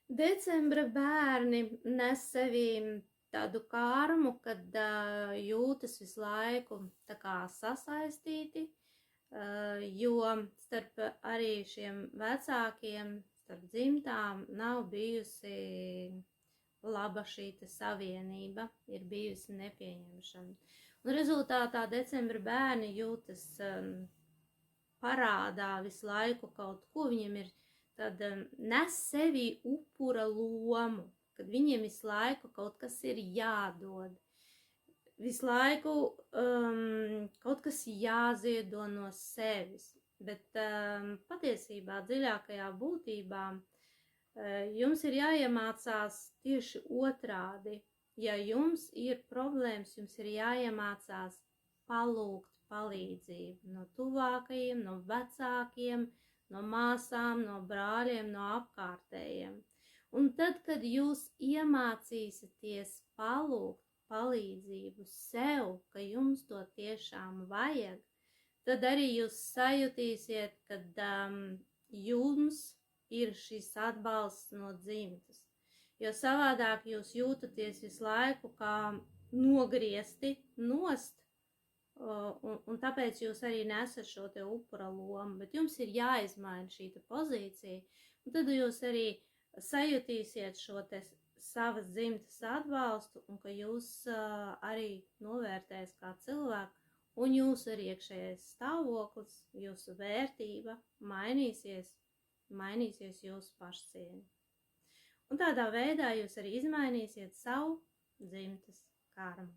Decembra bērni nes sevī tādu karmu, kad jūtas visu laiku tā kā sasaistīti, jo starp arī šiem vecākiem, starp dzimtām nav bijusi laba šī savienība, ir bijusi nepieņemšana. Un rezultātā decembra bērni jūtas parādā visu laiku kaut ko, viņiem ir tad nes sevī upura lomu, kad viņiem visu laiku kaut kas ir jādod. Visu laiku kaut kas jāziedo no sevis, bet patiesībā dziļākajā būtībā jums ir jāiemācās tieši otrādi. Ja jums ir problēmas, jums ir jāiemācās palūgt palīdzību no tuvākajiem, no vecākiem, no māsām, no brāļiem, no apkārtējiem. Un tad, kad jūs iemācīsieties palūgt palīdzību sev, ka jums to tiešām vajag, tad arī jūs sajutīsiet, kad jums ir šis atbalsts no dzimtas. Jo savādāk jūs jūtaties visu laiku kā nogriezti nost, un tāpēc jūs arī nesat šo te upura lomu, bet jums ir jāizmaina šī pozīcija, un tad jūs arī sajutīsiet šo te savas dzimtas atbalstu, un ka jūs arī novērtēs kā cilvēku, un jūsu arī iekšējais stāvoklis, jūsu vērtība mainīsies jūsu pašcieņa. Un tādā veidā jūs arī izmainīsiet savu dzimtas karmu.